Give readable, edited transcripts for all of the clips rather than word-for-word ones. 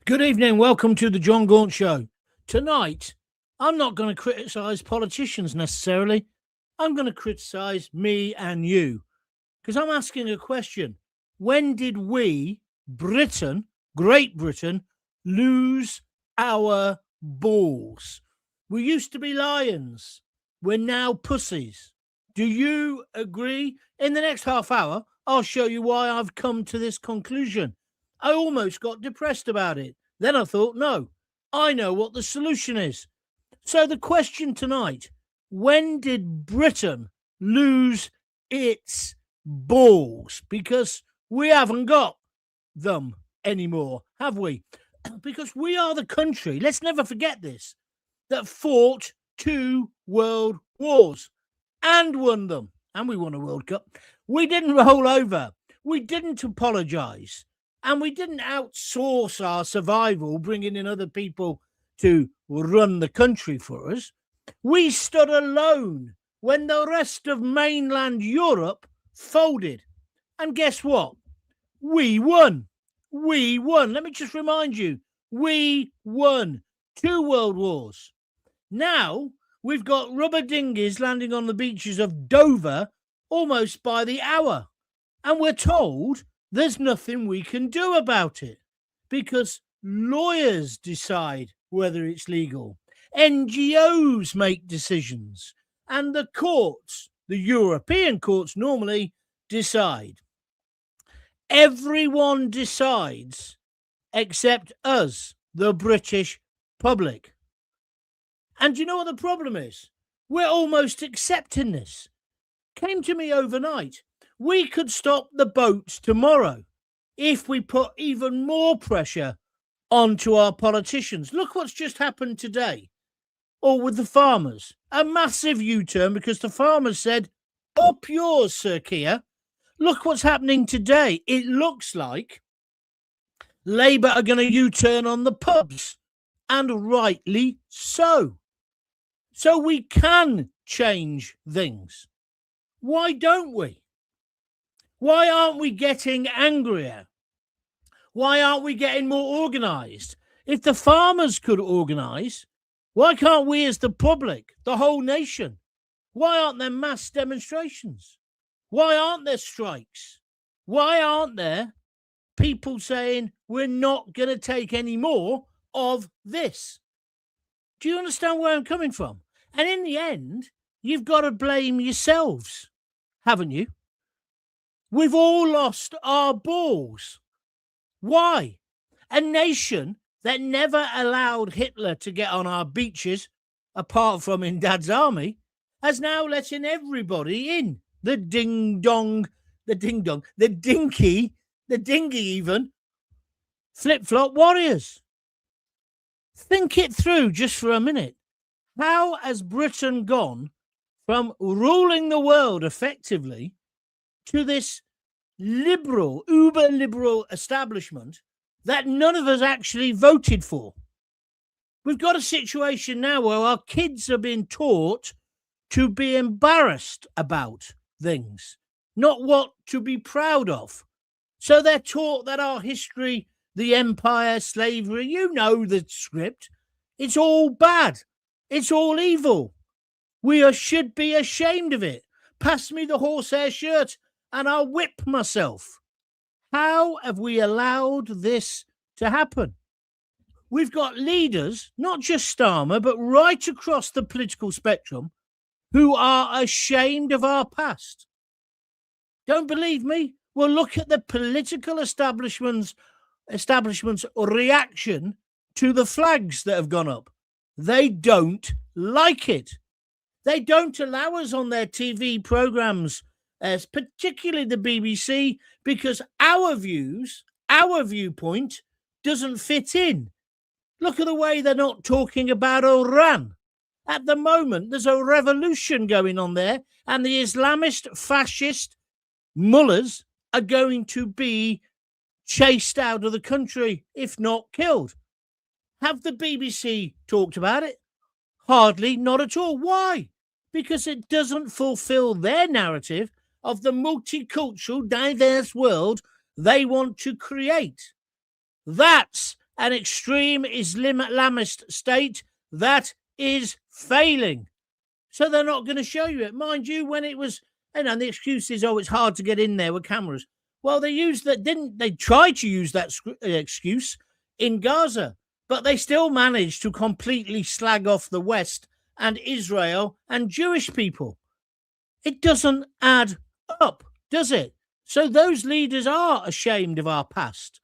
Good evening. Welcome to the John Gaunt Show. Tonight, I'm not going to criticise politicians necessarily. I'm going to criticise me and you because I'm asking a question. When did we, Britain, Great Britain, lose our balls? We used to be lions. We're now pussies. Do you agree? In the next half hour, I'll show you why I've come to this conclusion. I almost got depressed about it. Then I thought, no, I know what the solution is. So the question tonight, when did Britain lose its balls? Because we haven't got them anymore, have we? Because we are the country, let's never forget this, that fought 2 world wars and won them. And we won a World Cup. We didn't roll over. We didn't apologise. And we didn't outsource our survival, bringing in other people to run the country for us. We stood alone when the rest of mainland Europe folded. And guess what? We won. We won. Let me just remind you, we won 2 world wars. Now we've got rubber dinghies landing on the beaches of Dover almost by the hour. And we're told there's nothing we can do about it because lawyers decide whether it's legal. NGOs make decisions and the courts, the European courts normally decide. Everyone decides except us, the British public. And you know what the problem is? We're almost accepting this. Came to me overnight. We could stop the boats tomorrow if we put even more pressure onto our politicians. Look what's just happened today, or with the farmers. A massive U-turn because the farmers said, up yours, Sir Keir. Look what's happening today. It looks like Labour are going to U-turn on the pubs, and rightly so. So we can change things. Why don't we? Why aren't we getting angrier? Why aren't we getting more organised? If the farmers could organise, why can't we as the public, the whole nation? Why aren't there mass demonstrations? Why aren't there strikes? Why aren't there people saying we're not going to take any more of this? Do you understand where I'm coming from? And in the end, you've got to blame yourselves, haven't you? We've all lost our balls. Why? A nation that never allowed Hitler to get on our beaches, apart from in Dad's army, has now letting everybody in. The ding-dong, the dinky, the dingy even, flip-flop warriors. Think it through just for a minute. How has Britain gone from ruling the world effectively to this liberal, uber-liberal establishment that none of us actually voted for? We've got a situation now where our kids are being taught to be embarrassed about things, not what to be proud of. So they're taught that our history, the empire, slavery, you know the script, it's all bad. It's all evil. We should be ashamed of it. Pass me the horsehair shirt and I'll whip myself. How have we allowed this to happen? We've got leaders, not just Starmer, but right across the political spectrum, who are ashamed of our past. Don't believe me? Well, look at the political establishment's reaction to the flags that have gone up. They don't like it. They don't allow us on their TV programs, as particularly the BBC, because our views, our viewpoint doesn't fit in. Look at the way they're not talking about Iran. At the moment, there's a revolution going on there, and the Islamist fascist mullahs are going to be chased out of the country, if not killed. Have the BBC talked about it? Hardly, not at all. Why? Because it doesn't fulfill their narrative of the multicultural, diverse world they want to create. That's an extreme Islamist state that is failing. So they're not going to show you it. Mind you, when it was, and the excuse is, oh, it's hard to get in there with cameras. Well, they used that, didn't they? Tried to use that excuse in Gaza, but they still managed to completely slag off the West and Israel and Jewish people. It doesn't add up, does it? So those leaders are ashamed of our past,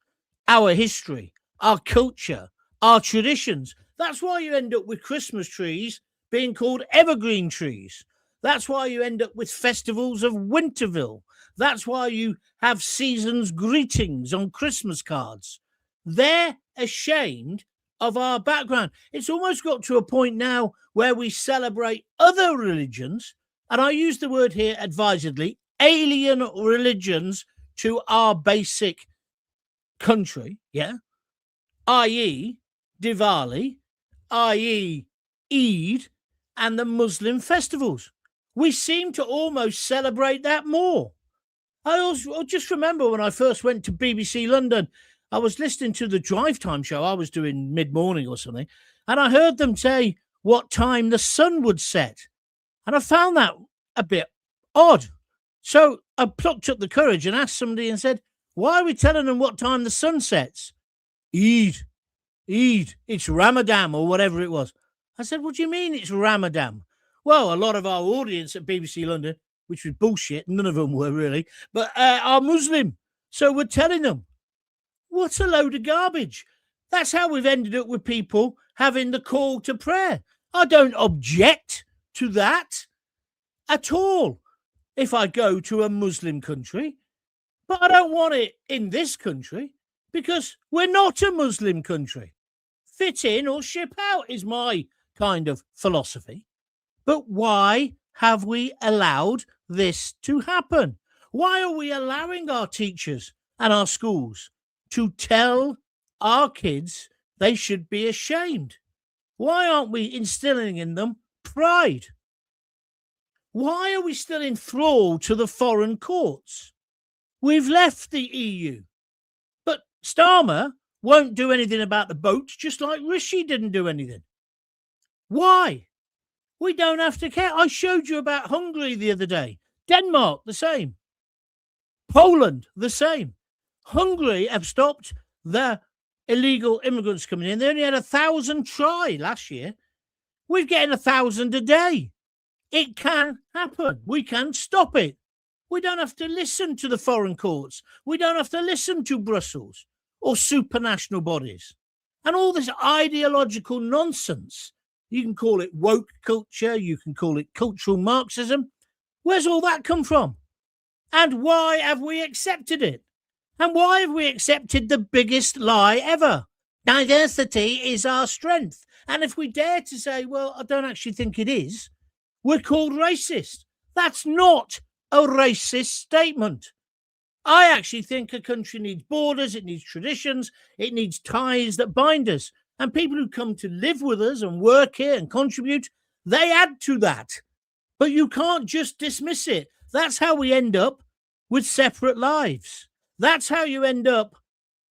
our history, our culture, our traditions. That's why you end up with Christmas trees being called evergreen trees. That's why you end up with festivals of Winterville. That's why you have season's greetings on Christmas cards. They're ashamed of our background. It's almost got to a point now where we celebrate other religions, and I use the word here advisedly, alien religions to our basic country, i.e. Diwali, i.e. Eid, and the Muslim festivals. We seem to almost celebrate that more. I just remember when I first went to BBC London, I was listening to the drive time show. I was doing mid-morning or something, and I heard them say what time the sun would set. And I found that a bit odd. So I plucked up the courage and asked somebody and said, why are we telling them what time the sun sets? Eid, it's Ramadan or whatever it was. I said, what do you mean it's Ramadan? Well, a lot of our audience at BBC London, which was bullshit, none of them were really, but are Muslim. So we're telling them. What a load of garbage. That's how we've ended up with people having the call to prayer. I don't object to that at all if I go to a Muslim country, but I don't want it in this country because we're not a Muslim country. Fit in or ship out is my kind of philosophy. But why have we allowed this to happen? Why are we allowing our teachers and our schools to tell our kids they should be ashamed? Why aren't we instilling in them pride? Why are we still enthralled to the foreign courts? We've left the EU. But Starmer won't do anything about the boats, just like Rishi didn't do anything. Why? We don't have to care. I showed you about Hungary the other day. Denmark, the same. Poland, the same. Hungary have stopped the illegal immigrants coming in. They only had 1,000 try last year. We're getting 1,000 a day. It can happen. We can stop it. We don't have to listen to the foreign courts. We don't have to listen to Brussels or supranational bodies. And all this ideological nonsense. You can call it woke culture. You can call it cultural Marxism. Where's all that come from? And why have we accepted it? And why have we accepted the biggest lie ever? Diversity is our strength. And if we dare to say, well, I don't actually think it is, we're called racist. That's not a racist statement. I actually think a country needs borders, it needs traditions, it needs ties that bind us. And people who come to live with us and work here and contribute, they add to that. But you can't just dismiss it. That's how we end up with separate lives. That's how you end up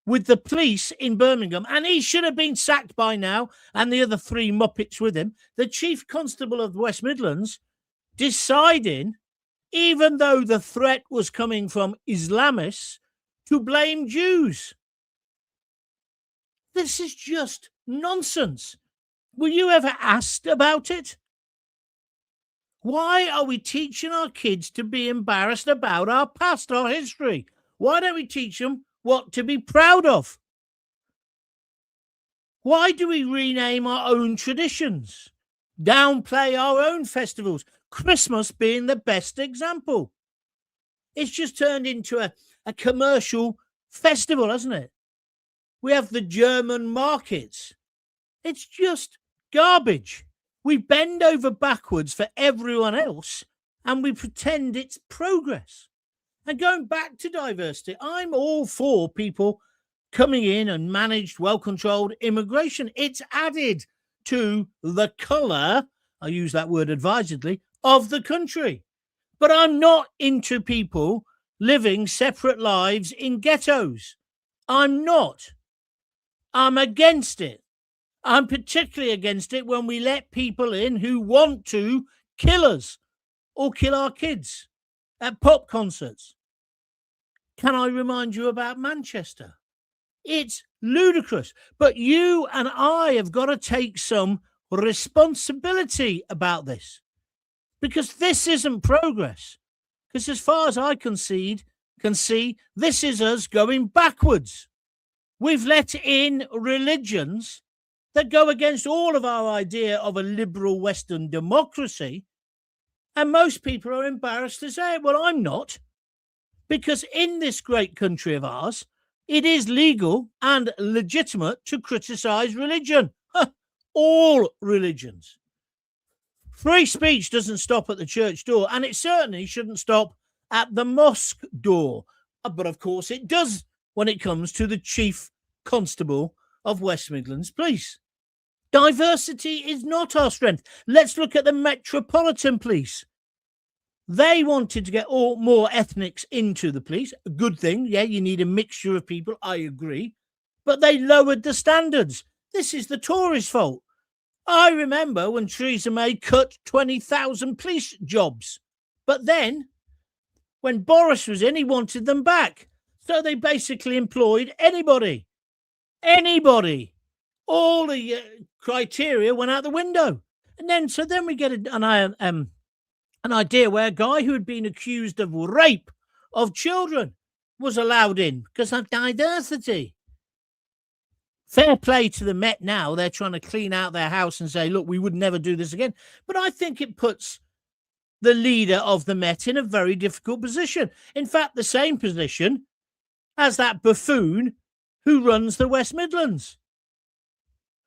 with the police in Birmingham. And he should have been sacked by now, and the other three muppets with him. The chief constable of the West Midlands deciding, even though the threat was coming from Islamists, to blame Jews. This is just nonsense. Were you ever asked about it? Why are we teaching our kids to be embarrassed about our past, our history? Why don't we teach them what to be proud of? Why do we rename our own traditions? Downplay our own festivals? Christmas being the best example. It's just turned into a commercial festival, hasn't it? We have the German markets. It's just garbage. We bend over backwards for everyone else and we pretend it's progress. And going back to diversity, I'm all for people coming in and managed, well-controlled immigration. It's added to the colour, I use that word advisedly, of the country. But I'm not into people living separate lives in ghettos. I'm not. I'm against it. I'm particularly against it when we let people in who want to kill us or kill our kids at pop concerts. Can I remind you about Manchester? It's ludicrous. But you and I have got to take some responsibility about this, because this isn't progress. Because as far as I can see, this is us going backwards. We've let in religions that go against all of our idea of a liberal Western democracy. And most people are embarrassed to say it. Well, I'm not. Because in this great country of ours, it is legal and legitimate to criticize religion. All religions. Free speech doesn't stop at the church door, and it certainly shouldn't stop at the mosque door. But of course it does when it comes to the Chief Constable of West Midlands Police. Diversity is not our strength. Let's look at the Metropolitan Police. They wanted to get more ethnics into the police. A good thing. Yeah, you need a mixture of people. I agree. But they lowered the standards. This is the Tories' fault. I remember when Theresa May cut 20,000 police jobs. But then, when Boris was in, he wanted them back. So they basically employed anybody. Anybody. All the criteria went out the window. And then we get an idea where a guy who had been accused of rape of children was allowed in because of diversity. Fair play to the Met now. They're trying to clean out their house and say, look, we would never do this again. But I think it puts the leader of the Met in a very difficult position. In fact, the same position as that buffoon who runs the West Midlands.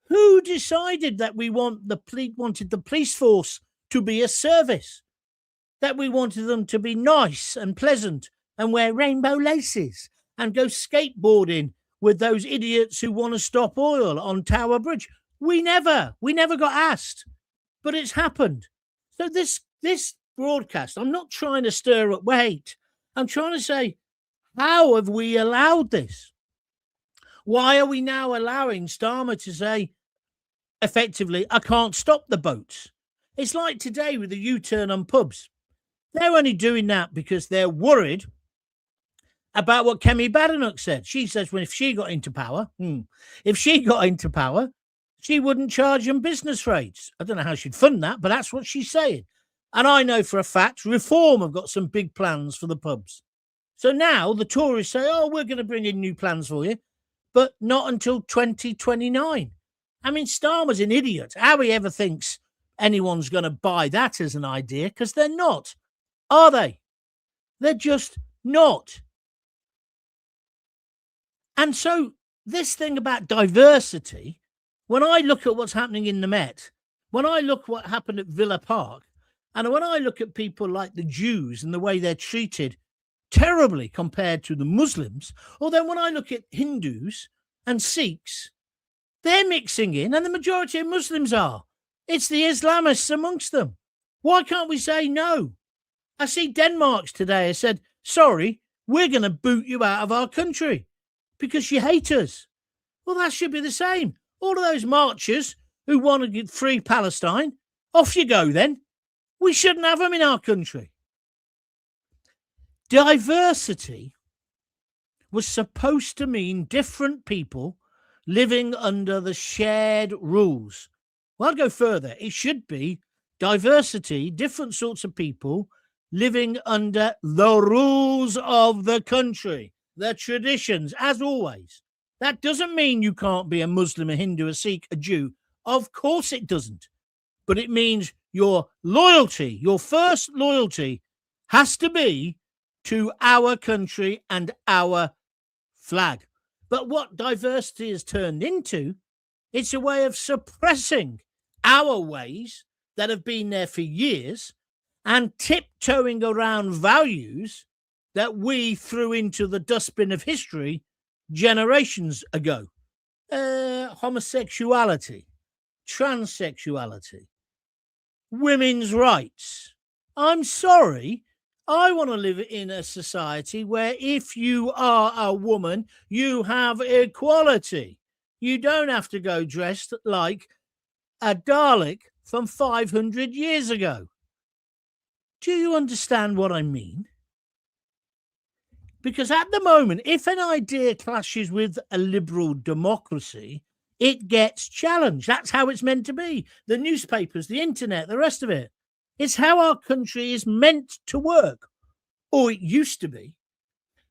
Who decided that we wanted the police force to be a service? That we wanted them to be nice and pleasant and wear rainbow laces and go skateboarding with those idiots who want to stop oil on Tower Bridge. We never got asked, but it's happened. So this broadcast, I'm not trying to stir up hate. I'm trying to say, how have we allowed this? Why are we now allowing Starmer to say, effectively, I can't stop the boats? It's like today with the U-turn on pubs. They're only doing that because they're worried about what Kemi Badenoch said. She says, if she got into power, she wouldn't charge them business rates. I don't know how she'd fund that, but that's what she's saying. And I know for a fact, Reform have got some big plans for the pubs. So now the Tories say, we're going to bring in new plans for you, but not until 2029. I mean, Starmer's an idiot. How he ever thinks anyone's going to buy that as an idea, because they're not. Are they? They're just not. And so this thing about diversity, when I look at what's happening in the Met, when I look what happened at Villa Park, and when I look at people like the Jews and the way they're treated terribly compared to the Muslims, or then when I look at Hindus and Sikhs, they're mixing in, and the majority of Muslims are. It's the Islamists amongst them. Why can't we say no? I see Denmark's today has said, sorry, we're going to boot you out of our country because you hate us. Well, that should be the same. All of those marchers who want to get free Palestine, off you go then. We shouldn't have them in our country. Diversity was supposed to mean different people living under the shared rules. Well, I'll go further. It should be diversity, different sorts of people living under the rules of the country, the traditions, as always. That doesn't mean you can't be a Muslim, a Hindu, a Sikh, a Jew. Of course it doesn't. But it means your loyalty, your first loyalty, has to be to our country and our flag. But what diversity has turned into, it's a way of suppressing our ways that have been there for years and tiptoeing around values that we threw into the dustbin of history generations ago. Homosexuality, transsexuality, women's rights. I'm sorry, I want to live in a society where if you are a woman, you have equality. You don't have to go dressed like a Dalek from 500 years ago. Do you understand what I mean? Because at the moment, if an idea clashes with a liberal democracy, it gets challenged. That's how it's meant to be. The newspapers, the internet, the rest of it. It's how our country is meant to work, or it used to be.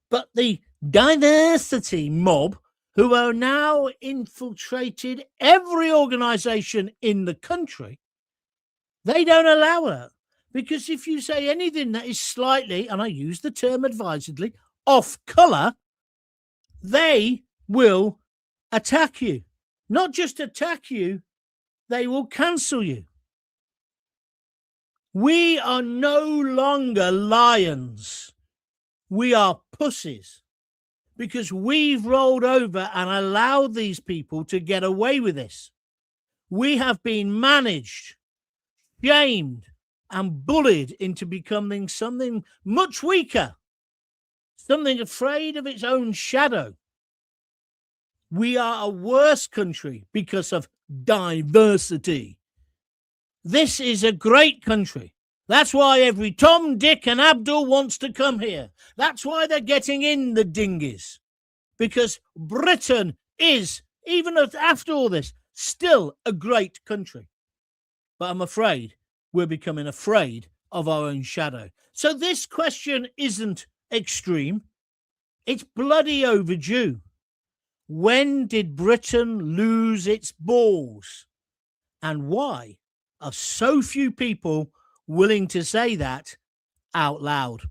But the diversity mob, who are now infiltrated every organisation in the country, they don't allow that. Because if you say anything that is slightly, and I use the term advisedly, off colour, they will attack you. Not just attack you, they will cancel you. We are no longer lions. We are pussies. Because we've rolled over and allowed these people to get away with this. We have been managed, shamed, and bullied into becoming something much weaker, something afraid of its own shadow. We are a worse country because of diversity. This is a great country. That's why every Tom, Dick, and Abdul wants to come here. That's why they're getting in the dinghies. Because Britain is, even after all this, still a great country. But I'm afraid we're becoming afraid of our own shadow. So this question isn't extreme. It's bloody overdue. When did Britain lose its balls? And why are so few people willing to say that out loud?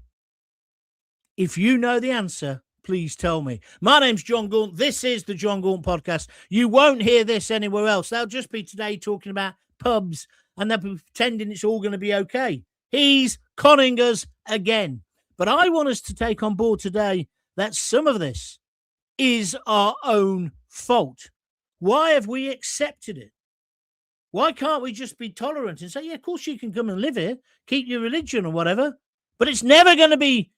If you know the answer, please tell me. My name's John Gaunt. This is the John Gaunt Podcast. You won't hear this anywhere else. They'll just be today talking about pubs and they'll be pretending it's all going to be okay. He's conning us again. But I want us to take on board today that some of this is our own fault. Why have we accepted it? Why can't we just be tolerant and say, yeah, of course you can come and live here, keep your religion or whatever, but it's never going to be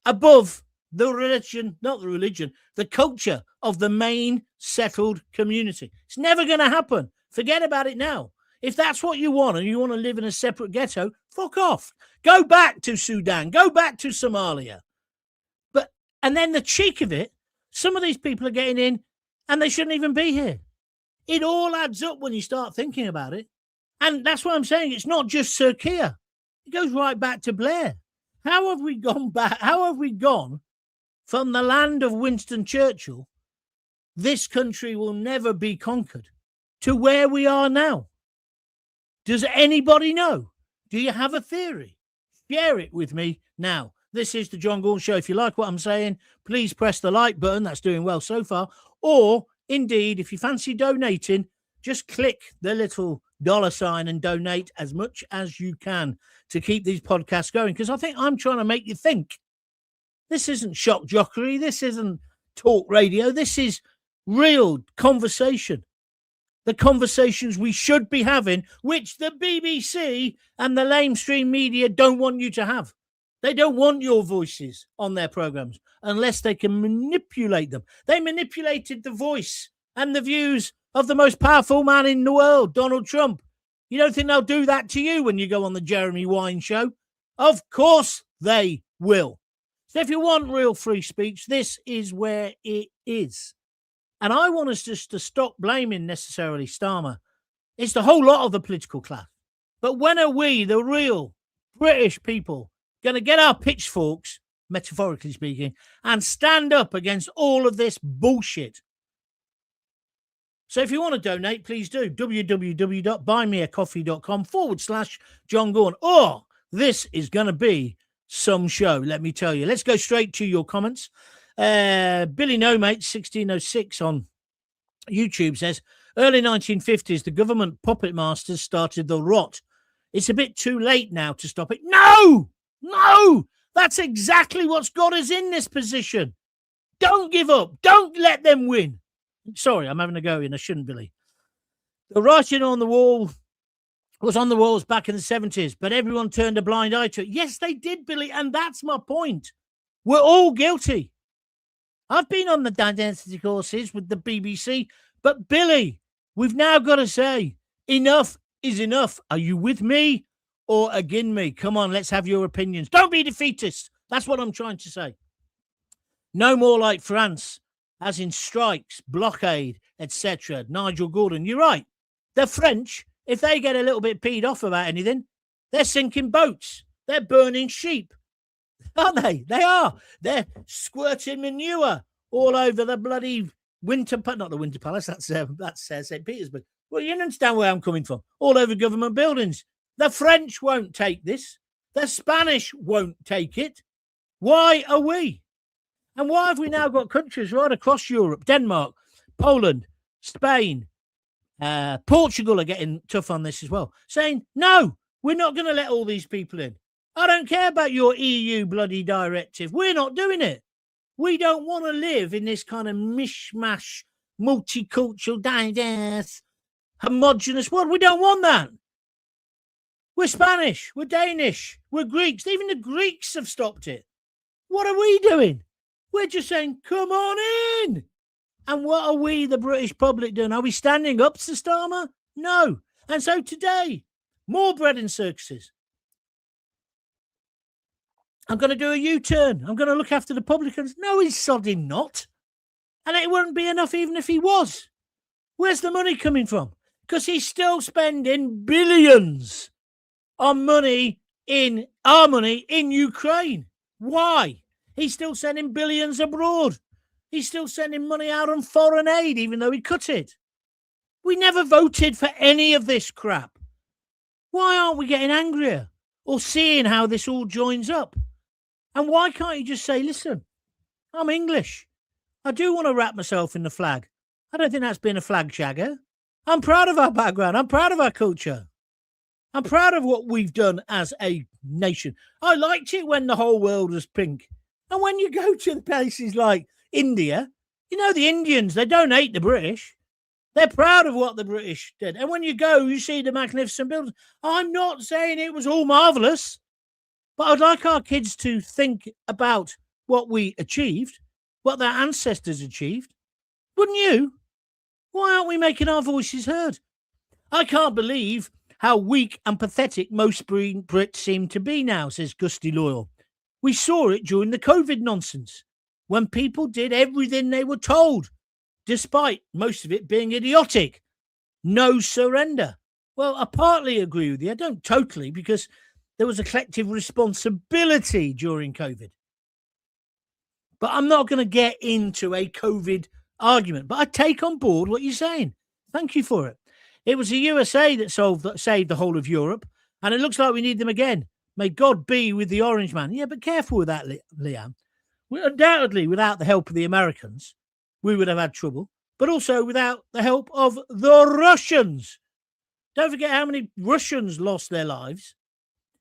above the religion, not the religion, the culture of the main settled community. It's never going to happen. Forget about it now. If that's what you want and you want to live in a separate ghetto, fuck off. Go back to Sudan. Go back to Somalia. And then the cheek of it, some of these people are getting in and they shouldn't even be here. It all adds up when you start thinking about it. And that's what I'm saying. It's not just Sir Keir. It goes right back to Blair. How have we gone back? How have we gone from the land of Winston Churchill, this country will never be conquered, to where we are now? Does anybody know? Do you have a theory? Share it with me now. This is the John Gaunt Show. If you like what I'm saying, please press the like button. That's doing well so far. Or, indeed, if you fancy donating, just click the little $sign and donate as much as you can to keep these podcasts going. Because I think I'm trying to make you think. This isn't shock jockery. This isn't talk radio. This is real conversation. The conversations we should be having, which the BBC and the lamestream media don't want you to have. They don't want your voices on their programs unless they can manipulate them. They manipulated the voice and the views of the most powerful man in the world, Donald Trump. You don't think they'll do that to you when you go on the Jeremy Wine show? Of course they will. So if you want real free speech, this is where it is. And I want us just to stop blaming necessarily Starmer. It's the whole lot of the political class. But when are we, the real British people, going to get our pitchforks, metaphorically speaking, and stand up against all of this bullshit? So if you want to donate, please do. www.buymeacoffee.com/John Gaunt. Oh, this is going to be some show, let me tell you. Let's go straight to your comments. Billy No Mate 1606 on YouTube says, early 1950s, the government puppet masters started the rot. It's a bit too late now to stop it. No! That's exactly what's got us in this position. Don't give up. Don't let them win. Sorry, I'm having a go in. I shouldn't, Billy. The writing on the wall was on the walls back in the 70s, but everyone turned a blind eye to it. Yes, they did, Billy, and that's my point. We're all guilty. I've been on the diversity courses with the BBC But Billy, we've now got to say, enough is enough. Are you with me or against me? Come on, let's have your opinions. Don't be defeatist. That's what I'm trying to say. No more like France, as in strikes, blockade, etc. Nigel Gordon, you're right. The French, if they get a little bit peed off about anything, they're sinking boats. They're burning sheep. Aren't they? They are. They're squirting manure all over the bloody not the Winter Palace, that's St. Petersburg. Well, you understand where I'm coming from. All over government buildings. The French won't take this. The Spanish won't take it. Why are we? And why have we now got countries right across Europe, Denmark, Poland, Spain, Portugal are getting tough on this as well, saying, no, we're not going to let all these people in. I don't care about your EU bloody directive. We're not doing it. We don't want to live in this kind of mishmash, multicultural, diverse, homogenous world. We don't want that. We're Spanish. We're Danish. We're Greeks. Even the Greeks have stopped it. What are we doing? We're just saying, come on in. And what are we, the British public, doing? Are we standing up to Starmer? No. And so today, more bread and circuses. I'm going to do a U-turn. I'm going to look after the publicans. No, he's sodding not. And it wouldn't be enough even if he was. Where's the money coming from? Because he's still spending billions on money in our money in Ukraine. Why? He's still sending billions abroad. He's still sending money out on foreign aid, even though he cut it. We never voted for any of this crap. Why aren't we getting angrier or seeing how this all joins up? And why can't you just say, listen, I'm English. I do want to wrap myself in the flag. I don't think that's been a flag shagger. I'm proud of our background. I'm proud of our culture. I'm proud of what we've done as a nation. I liked it when the whole world was pink. And when you go to the places like India, you know, the Indians, they don't hate the British. They're proud of what the British did. And when you go, you see the magnificent buildings. I'm not saying it was all marvellous, but I'd like our kids to think about what we achieved, what their ancestors achieved. Wouldn't you? Why aren't we making our voices heard? I can't believe how weak and pathetic most Brits seem to be now, says Gusty Loyal. We saw it during the COVID nonsense, when people did everything they were told, despite most of it being idiotic. No surrender. Well, I partly agree with you. I don't totally, because there was a collective responsibility during COVID. But I'm not going to get into a COVID argument. But I take on board what you're saying. Thank you for it. It was the USA that saved the whole of Europe, and it looks like we need them again. May God be with the orange man. Yeah, but careful with that, Liam. Undoubtedly, without the help of the Americans, we would have had trouble, but also without the help of the Russians. Don't forget how many Russians lost their lives.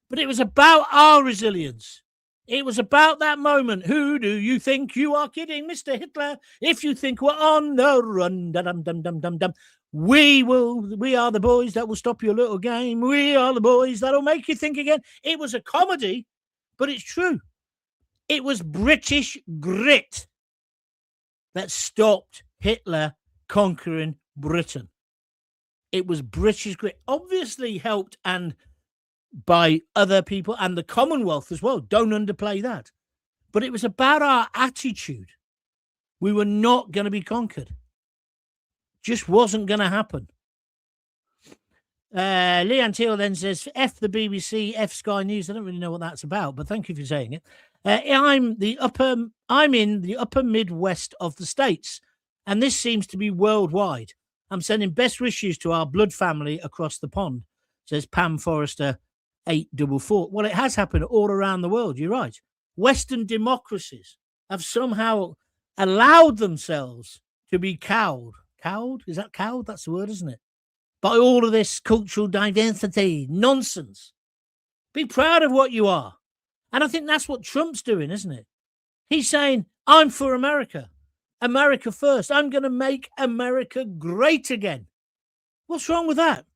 But it was about our resilience. It was about that moment. Who do you think you are kidding, Mr. Hitler? If you think we're on the run, dum-dum-dum-dum-dum. We are the boys that will stop your little game. We are the boys that'll make you think again. It was a comedy, but it's true. It was British grit that stopped Hitler conquering Britain. It was British grit, obviously helped and by other people and the Commonwealth as well. Don't underplay that. But it was about our attitude. We were not going to be conquered. Just wasn't going to happen. Leanne Teal then says, F the BBC, F Sky News. I don't really know what that's about, but thank you for saying it. I'm in the upper Midwest of the States, and this seems to be worldwide. I'm sending best wishes to our blood family across the pond, says Pam Forrester 844. Well, it has happened all around the world. You're right. Western democracies have somehow allowed themselves to be cowed. Cowed? Is that cowed? That's the word, isn't it? By all of this cultural diversity nonsense. Be proud of what you are. And I think that's what Trump's doing, isn't it? He's saying, I'm for America. America first. I'm going to make America great again. What's wrong with that?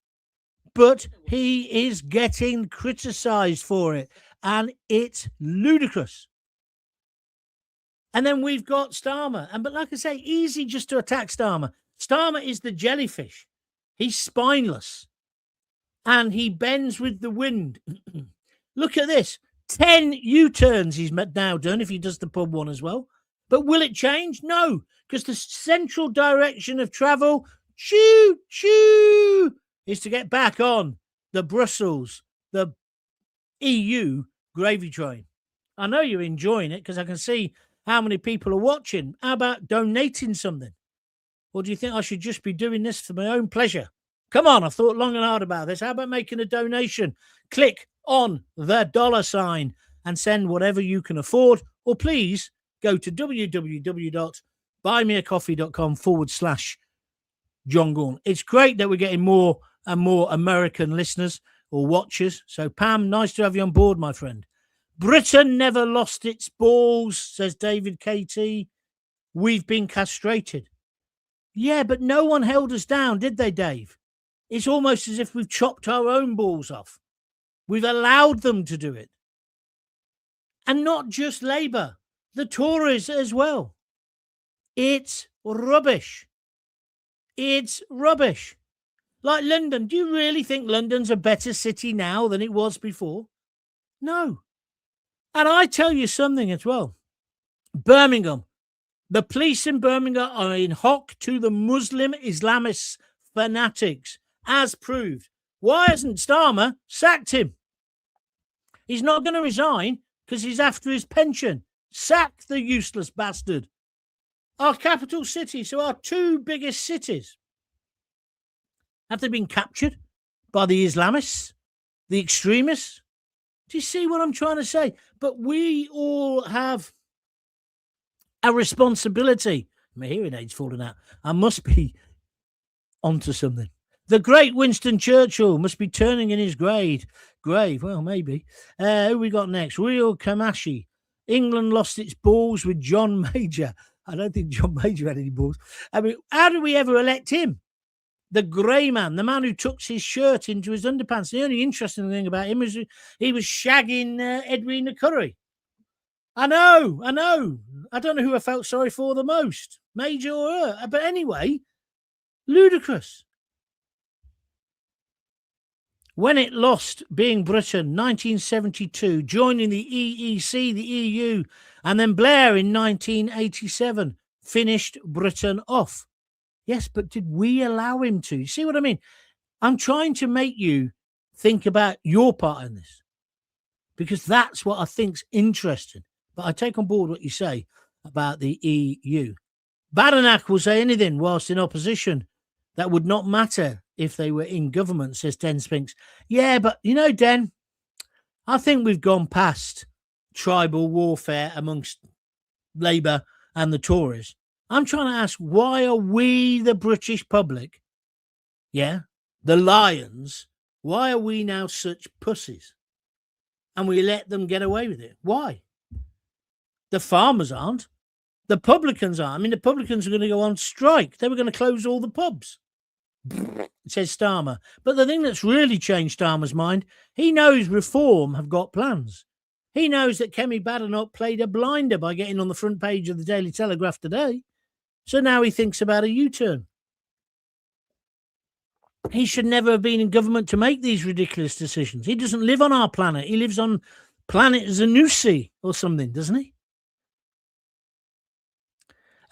But he is getting criticised for it. And it's ludicrous. And then we've got Starmer. But like I say, easy just to attack Starmer. Starmer is the jellyfish. He's spineless. And he bends with the wind. Look at this. 10 U-turns he's now done if he does the pub one as well. But will it change? No, because the central direction of travel, choo-choo, is to get back on the Brussels, the EU gravy train. I know you're enjoying it because I can see how many people are watching. How about donating something? Or do you think I should just be doing this for my own pleasure? Come on, I've thought long and hard about this. How about making a donation? Click on the $sign and send whatever you can afford. Or please go to www.buymeacoffee.com/John Gaunt. It's great that we're getting more and more American listeners or watchers. So, Pam, nice to have you on board, my friend. Britain never lost its balls, says David KT. We've been castrated. Yeah, but no one held us down, did they, Dave? It's almost as if we've chopped our own balls off. We've allowed them to do it. And not just Labour, the Tories as well. It's rubbish. It's rubbish. Like London, do you really think London's a better city now than it was before? No. And I tell you something as well. Birmingham. The police in Birmingham are in hock to the Muslim Islamist fanatics, as proved. Why hasn't Starmer sacked him? He's not going to resign because he's after his pension. Sack the useless bastard. Our capital city, so our two biggest cities, have they been captured by the Islamists, the extremists? Do you see what I'm trying to say? But we all have a responsibility. My hearing aid's falling out. I must be onto something. The great Winston Churchill must be turning in his grave. Well, maybe. Who we got next? Real Kamashi. England lost its balls with John Major. I don't think John Major had any balls. I mean, how did we ever elect him? The grey man, the man who tucks his shirt into his underpants. The only interesting thing about him is he was shagging Edwina Curry. I know. I don't know who I felt sorry for the most, Major or her. But anyway, ludicrous. When it lost being Britain, 1972, joining the EEC, the EU, and then Blair in 1987 finished Britain off. Yes, but did we allow him to? You see what I mean? I'm trying to make you think about your part in this because that's what I think's interesting. But I take on board what you say about the EU. Badenoch will say anything whilst in opposition. That would not matter if they were in government, says Den Spinks. Yeah, but you know, Den, I think we've gone past tribal warfare amongst Labour and the Tories. I'm trying to ask, why are we, the British public, the lions, why are we now such pussies? And we let them get away with it. Why? The farmers aren't. The publicans are. I mean, the publicans are going to go on strike. They were going to close all the pubs, says Starmer. But the thing that's really changed Starmer's mind, he knows Reform have got plans. He knows that Kemi Badenoch played a blinder by getting on the front page of the Daily Telegraph today. So now he thinks about a U-turn. He should never have been in government to make these ridiculous decisions. He doesn't live on our planet. He lives on planet Zanussi or something, doesn't he?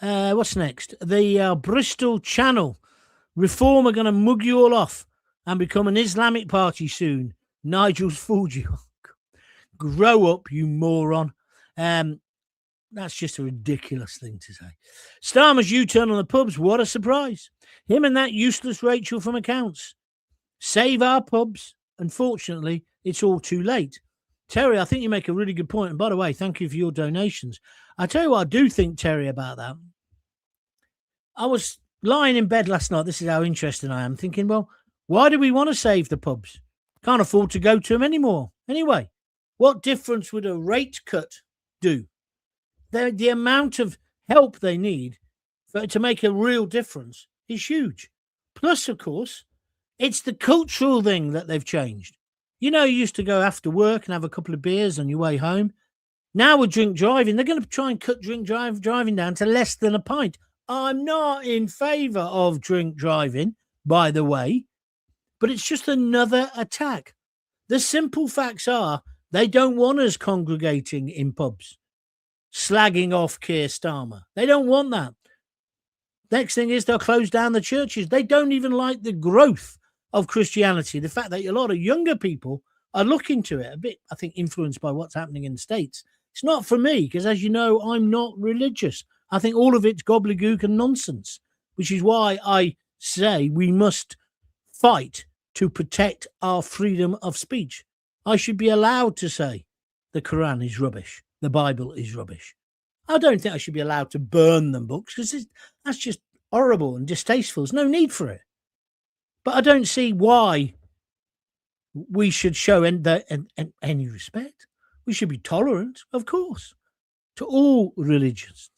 What's next? The Bristol Channel. Reform are going to mug you all off and become an Islamic party soon. Nigel's fooled you. Grow up, you moron. That's just a ridiculous thing to say. Starmer's U-turn on the pubs. What a surprise. Him and that useless Rachel from accounts. Save our pubs. Unfortunately, it's all too late. Terry, I think you make a really good point. And by the way, thank you for your donations. I tell you what I do think, Terry, about that. I was lying in bed last night. This is how interesting I am. Thinking, well, why do we want to save the pubs? Can't afford to go to them anymore. Anyway, what difference would a rate cut do? The amount of help they need to make a real difference is huge. Plus, of course, it's the cultural thing that they've changed. You know, you used to go after work and have a couple of beers on your way home. Now with drink driving, they're going to try and cut drink driving down to less than a pint. I'm not in favour of drink driving, by the way, but it's just another attack. The simple facts are they don't want us congregating in pubs, slagging off Keir Starmer. They don't want that. Next thing is they'll close down the churches. They don't even like the growth of Christianity. The fact that a lot of younger people are looking to it, a bit, I think, influenced by what's happening in the States. It's not for me because, as you know, I'm not religious. I think all of it's gobbledygook and nonsense, which is why I say we must fight to protect our freedom of speech. I should be allowed to say the Quran is rubbish, the Bible is rubbish. I don't think I should be allowed to burn them books because that's just horrible and distasteful. There's no need for it. But I don't see why we should show any respect. We should be tolerant, of course, to all religions.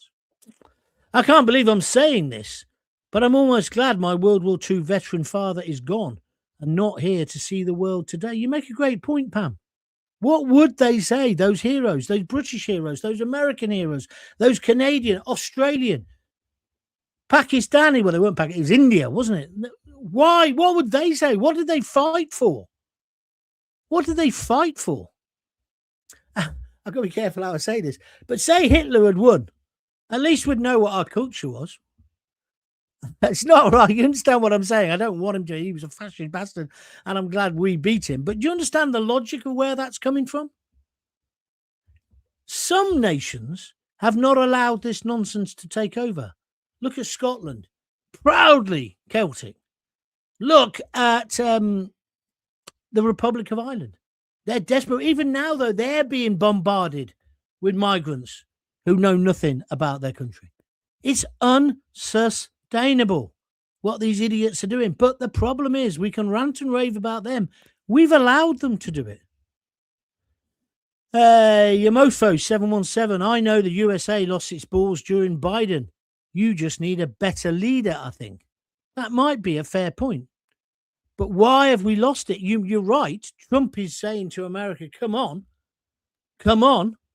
I can't believe I'm saying this, but I'm almost glad my World War II veteran father is gone and not here to see the world today. You make a great point, Pam. What would they say, those heroes, those British heroes, those American heroes, those Canadian, Australian, Pakistani? Well, they weren't Pakistan, it was India, wasn't it? Why? What would they say? What did they fight for? What did they fight for? I've got to be careful how I say this, but say Hitler had won, at least we'd know what our culture was. It's not right. You understand what I'm saying? I don't want him to. He was a fascist bastard, and I'm glad we beat him. But do you understand the logic of where that's coming from? Some nations have not allowed this nonsense to take over. Look at Scotland, proudly Celtic. Look at the Republic of Ireland. They're desperate. Even now, though, they're being bombarded with migrants who know nothing about their country. It's unsustainable what these idiots are doing. But the problem is we can rant and rave about them. We've allowed them to do it. Yamofo 717. I know the USA lost its balls during Biden. You just need a better leader, I think. That might be a fair point. But why have we lost it? You're right. Trump is saying to America, come on,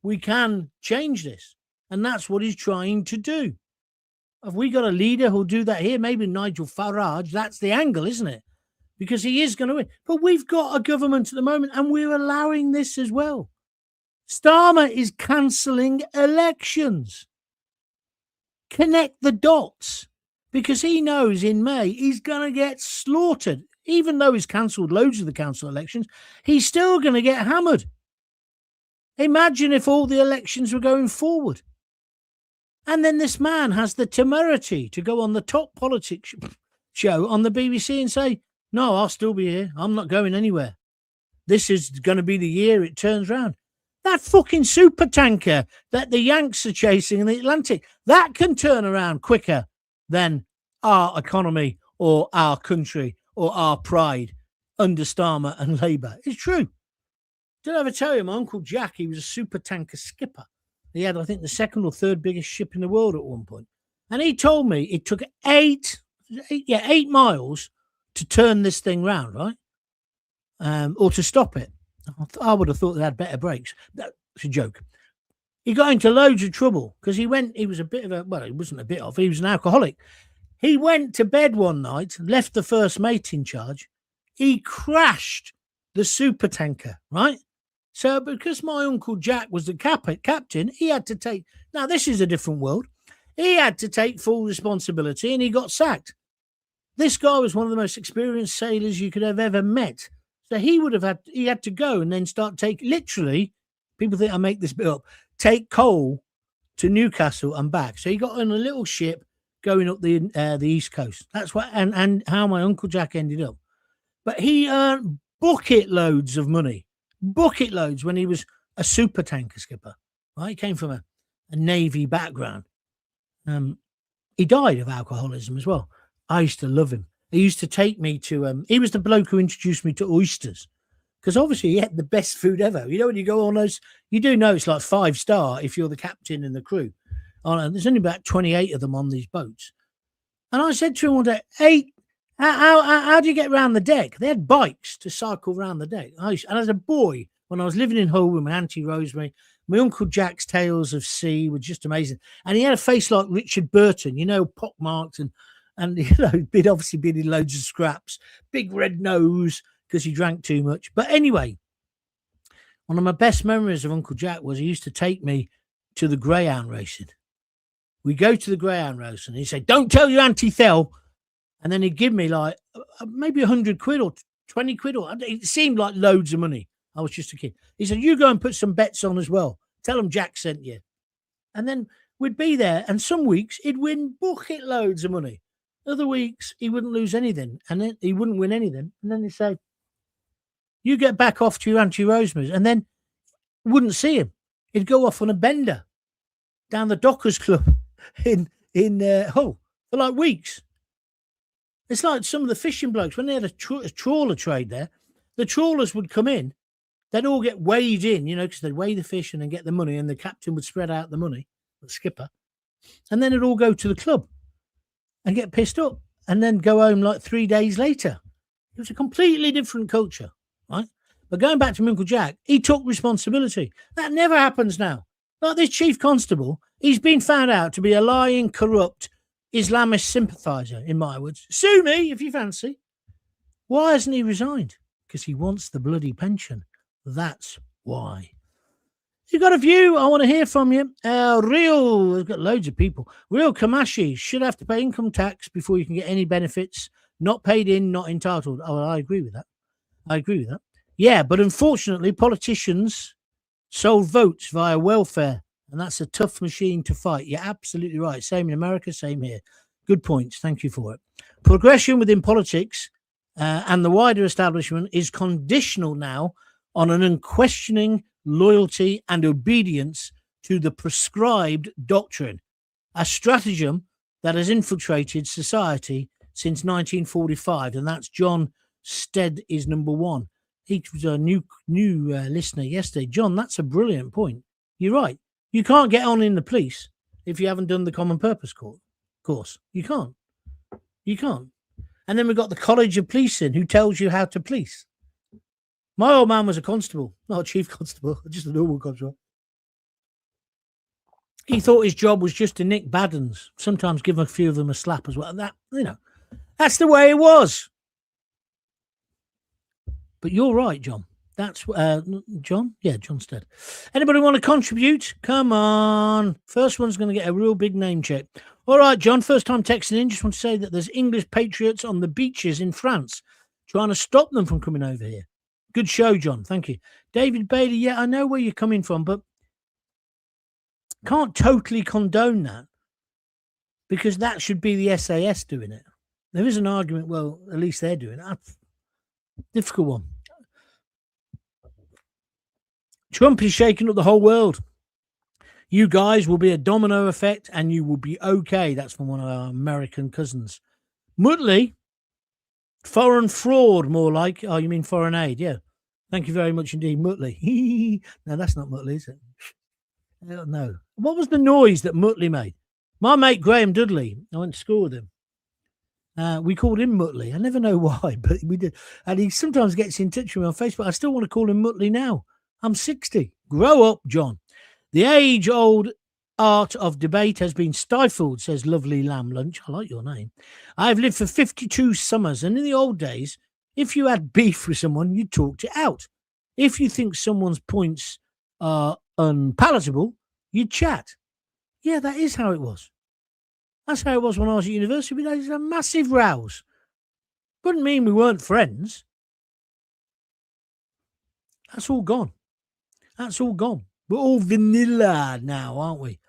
we can change this. And that's what he's trying to do. Have we got a leader who'll do that here? Maybe Nigel Farage. That's the angle, isn't it? Because he is going to win. But we've got a government at the moment, and we're allowing this as well. Starmer is cancelling elections. Connect the dots. Because he knows in May he's going to get slaughtered. Even though he's cancelled loads of the council elections, he's still going to get hammered. Imagine if all the elections were going forward. And then this man has the temerity to go on the top politics show on the BBC and say, no, I'll still be here. I'm not going anywhere. This is going to be the year it turns round. That fucking super tanker that the Yanks are chasing in the Atlantic, that can turn around quicker than our economy or our country or our pride under Starmer and Labour. It's true. Did I ever tell you, my Uncle Jack, he was a super tanker skipper. He had, I think, the second or third biggest ship in the world at one point. And he told me it took 8 miles to turn this thing round, right? Or to stop it. I would have thought they had better brakes. That's a joke. He got into loads of trouble because he was a bit of a, well, he wasn't a bit of, he was an alcoholic. He went to bed one night, left the first mate in charge. He crashed the super tanker, right? So because my Uncle Jack was the captain, he had to take, now this is a different world. He had to take full responsibility and he got sacked. This guy was one of the most experienced sailors you could have ever met. So he had to go and then start literally, people think I make this bit up, take coal to Newcastle and back. So he got on a little ship going up the East Coast. That's what, and how my Uncle Jack ended up. But he earned bucket loads of money. Bucket loads when he was a super tanker skipper, right? He came from a Navy background. He died of alcoholism as well. I used to love him. He used to take me to, he was the bloke who introduced me to oysters because obviously he had the best food ever. You know, when you go on those, you do know it's like 5-star if you're the captain and the crew. There's only about 28 of them on these boats. And I said to him one day, hey, how do you get around the deck? They had bikes to cycle around the deck. And as a boy, when I was living in Hull with my Auntie Rosemary, My Uncle Jack's Tales of Sea were just amazing. And he had a face like Richard Burton, pockmarked and he'd obviously been in loads of scraps, big red nose because he drank too much. But anyway, one of my best memories of Uncle Jack was he used to take me to the greyhound racing. We go to the greyhound racing and he'd say, "Don't tell your Auntie Thel." And then he'd give me like maybe 100 quid or 20 quid. It seemed like loads of money. I was just a kid. He said, "You go and put some bets on as well. Tell them Jack sent you." And then we'd be there. And some weeks he'd win bucket loads of money. Other weeks he wouldn't lose anything. And then he wouldn't win anything. And then he'd say, "You get back off to your Auntie Rosemary's." And then wouldn't see him. He'd go off on a bender down the Dockers Club in Hull for like weeks. It's like some of the fishing blokes, when they had a trawler trade there, the trawlers would come in, they'd all get weighed in, because they'd weigh the fish and then get the money, and the captain would spread out the money, the skipper, and then it'd all go to the club and get pissed up and then go home like 3 days later. It was a completely different culture, right? But going back to Uncle Jack, he took responsibility. That never happens now. Like this chief constable, he's been found out to be a lying, corrupt Islamist sympathiser, in my words. Sue me if you fancy. Why hasn't he resigned? Because he wants the bloody pension. That's why. You got a view? I want to hear from you. Real, we've got loads of people. Real Kamashi should have to pay income tax before you can get any benefits. Not paid in, not entitled. Oh, I agree with that. Yeah, but unfortunately, politicians sold votes via welfare. And that's a tough machine to fight. You're absolutely right. Same in America, same here. Good points. Thank you for it. Progression within politics and the wider establishment is conditional now on an unquestioning loyalty and obedience to the prescribed doctrine, a stratagem that has infiltrated society since 1945. And that's John Stead is number one. He was a new listener yesterday. John, that's a brilliant point. You're right. You can't get on in the police if you haven't done the common purpose course. You can't. And then we've got the College of Policing who tells you how to police. My old man was a constable, not a chief constable, just a normal constable. He thought his job was just to nick bad uns, sometimes give a few of them a slap as well. That's the way it was. But you're right, John. That's John? Yeah, John Stead. Anybody want to contribute? Come on. First one's going to get a real big name check. All right, John, first time texting in. Just want to say that there's English patriots on the beaches in France trying to stop them from coming over here. Good show, John. Thank you. David Bailey, yeah, I know where you're coming from, but can't totally condone that because that should be the SAS doing it. There is an argument, well, at least they're doing it. Difficult one. Trump is shaking up the whole world. You guys will be a domino effect and you will be okay. That's from one of our American cousins. Mutley, foreign fraud, more like. Oh, you mean foreign aid? Yeah. Thank you very much indeed, Mutley. No, that's not Mutley, is it? No. What was the noise that Mutley made? My mate Graham Dudley, I went to school with him. We called him Mutley. I never know why, but we did. And he sometimes gets in touch with me on Facebook. I still want to call him Mutley now. I'm 60. Grow up, John. The age-old art of debate has been stifled, says Lovely Lamb Lunch. I like your name. I've lived for 52 summers, and in the old days, if you had beef with someone, you talked it out. If you think someone's points are unpalatable, you'd chat. Yeah, that is how it was. That's how it was when I was at university. We had massive rows. Wouldn't mean we weren't friends. That's all gone. We're all vanilla now, aren't we?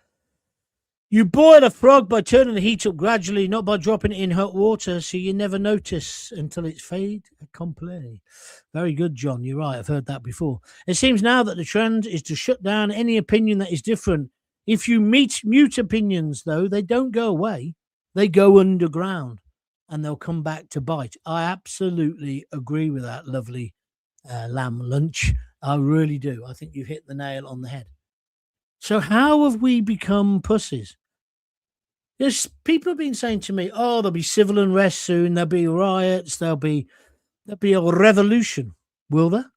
You boil a frog by turning the heat up gradually, not by dropping it in hot water, so you never notice until it's fait accompli. Very good, John. You're right. I've heard that before. It seems now that the trend is to shut down any opinion that is different. If you mute opinions, though, they don't go away. They go underground, and they'll come back to bite. I absolutely agree with that, Lovely Lamb Lunch. I really do. I think you've hit the nail on the head. So how have we become pussies? Yes, people have been saying to me, oh, there'll be civil unrest soon. There'll be riots. There'll be a revolution. Will there?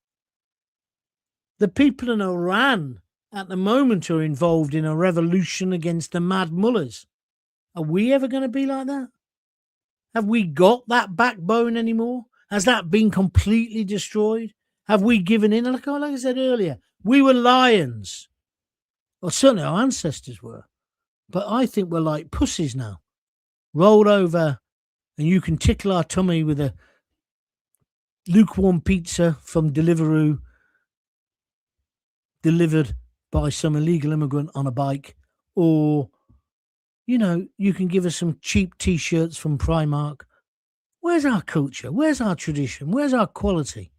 The people in Iran at the moment are involved in a revolution against the mad mullahs. Are we ever going to be like that? Have we got that backbone anymore? Has that been completely destroyed? Have we given in? Like I said earlier, we were lions. Well, certainly our ancestors were. But I think we're like pussies now. Rolled over, and you can tickle our tummy with a lukewarm pizza from Deliveroo, delivered by some illegal immigrant on a bike, or, you can give us some cheap T-shirts from Primark. Where's our culture? Where's our tradition? Where's our quality?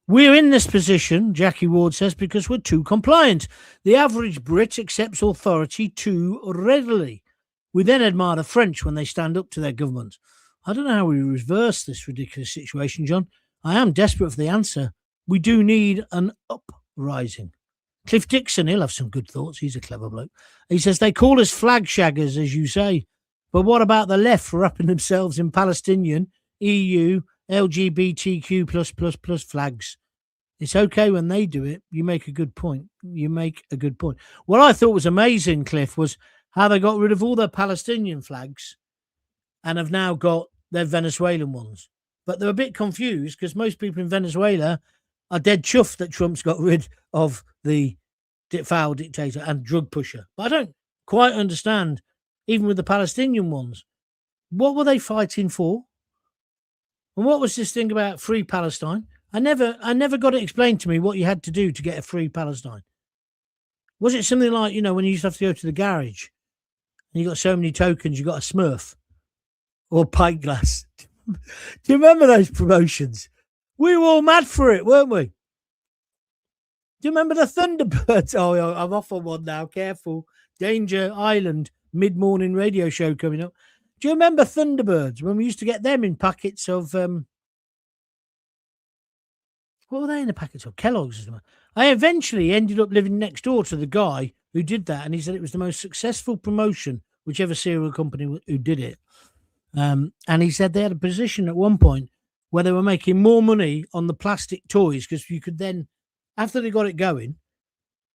We're in this position, Jackie Ward says, because we're too compliant. The average Brit accepts authority too readily. We then admire the French when they stand up to their government. I don't know how we reverse this ridiculous situation, John. I am desperate for the answer. We do need an uprising. Cliff Dixon, he'll have some good thoughts. He's a clever bloke. He says, they call us flag shaggers, as you say. But what about the left for wrapping themselves in Palestinian, EU, LGBTQ++ flags? It's okay when they do it. You make a good point. What I thought was amazing, Cliff, was how they got rid of all their Palestinian flags and have now got their Venezuelan ones. But they're a bit confused because most people in Venezuela are dead chuffed that Trump's got rid of the foul dictator and drug pusher. But I don't quite understand, even with the Palestinian ones, what were they fighting for? And what was this thing about free Palestine? I never got it explained to me what you had to do to get a free Palestine. Was it something like, when you used to have to go to the garage and you got so many tokens, you got a Smurf or pint glass? Do you remember those promotions? We were all mad for it, weren't we? Do you remember the Thunderbirds? Oh, I'm off on one now. Careful. Danger Island mid-morning radio show coming up. Do you remember Thunderbirds when we used to get them in packets of... what were they in the packets of? Kellogg's or something. I eventually ended up living next door to the guy who did that, and he said it was the most successful promotion, whichever cereal company who did it. And he said they had a position at one point where they were making more money on the plastic toys because you could then, after they got it going,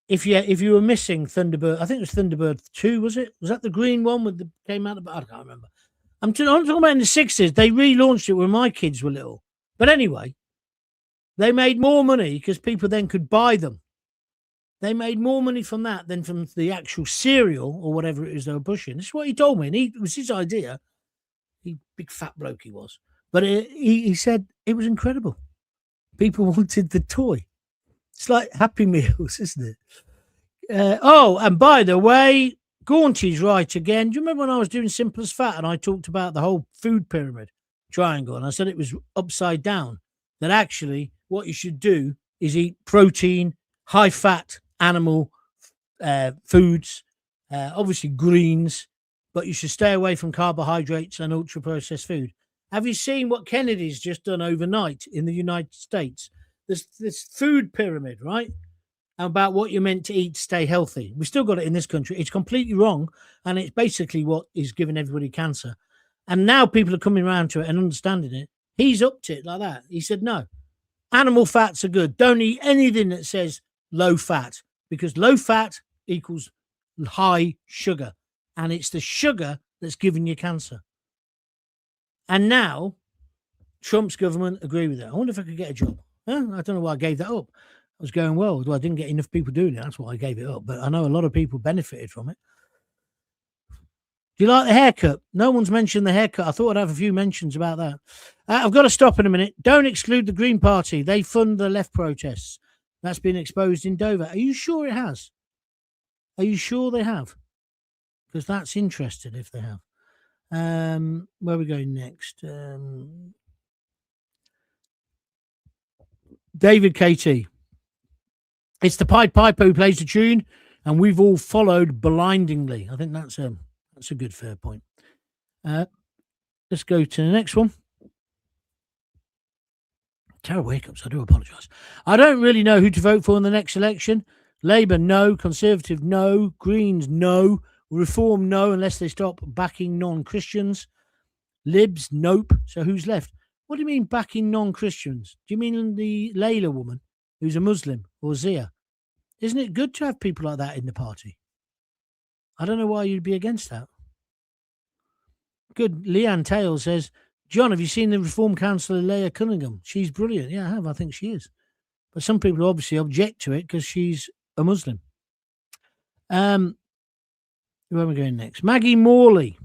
if you were missing Thunderbird, I think it was Thunderbird 2, was it? Was that the green one with the came out? I can't remember. I'm talking about in the 60s. They relaunched it when my kids were little. But anyway, they made more money because people then could buy them. They made more money from that than from the actual cereal or whatever it is they were pushing. This is what he told me, and it was his idea. He big fat bloke he was. But he said it was incredible. People wanted the toy. It's like Happy Meals, isn't it? And by the way, Gaunt is right again. Do you remember when I was doing Simple as Fat and I talked about the whole food pyramid triangle and I said it was upside down? That actually what you should do is eat protein, high-fat animal foods, obviously greens, but you should stay away from carbohydrates and ultra-processed food. Have you seen what Kennedy's just done overnight in the United States? This food pyramid, right? About what you're meant to eat to stay healthy. We still got it in this country. It's completely wrong, and it's basically what is giving everybody cancer. And now people are coming around to it and understanding it. He's upped it like that. He said, no, animal fats are good. Don't eat anything that says low fat, because low fat equals high sugar. And it's the sugar that's giving you cancer. And now Trump's government agree with it. I wonder if I could get a job. I don't know why I gave that up. I was going well. I didn't get enough people doing it. That's why I gave it up. But I know a lot of people benefited from it. Do you like the haircut? No one's mentioned the haircut. I thought I'd have a few mentions about that. I've got to stop in a minute. Don't exclude the Green Party. They fund the left protests. That's been exposed in Dover. Are you sure it has? Are you sure they have? Because that's interesting if they have. Where are we going next? David KT. It's the Pied Piper who plays the tune, and we've all followed blindingly. I think that's a good fair point. Let's go to the next one. Terrible hiccups. I do apologise. I don't really know who to vote for in the next election. Labour, no. Conservative, no. Greens, no. Reform, no, unless they stop backing non-Christians. Libs, nope. So who's left? What do you mean backing non-Christians? Do you mean the Layla woman? who's a Muslim, or Zia. Isn't it good to have people like that in the party? I don't know why you'd be against that. Good. Leanne Taylor says, John, have you seen the Reform Councillor Leah Cunningham? She's brilliant. Yeah, I have. I think she is. But some people obviously object to it because she's a Muslim. Where am I going next? Maggie Morley.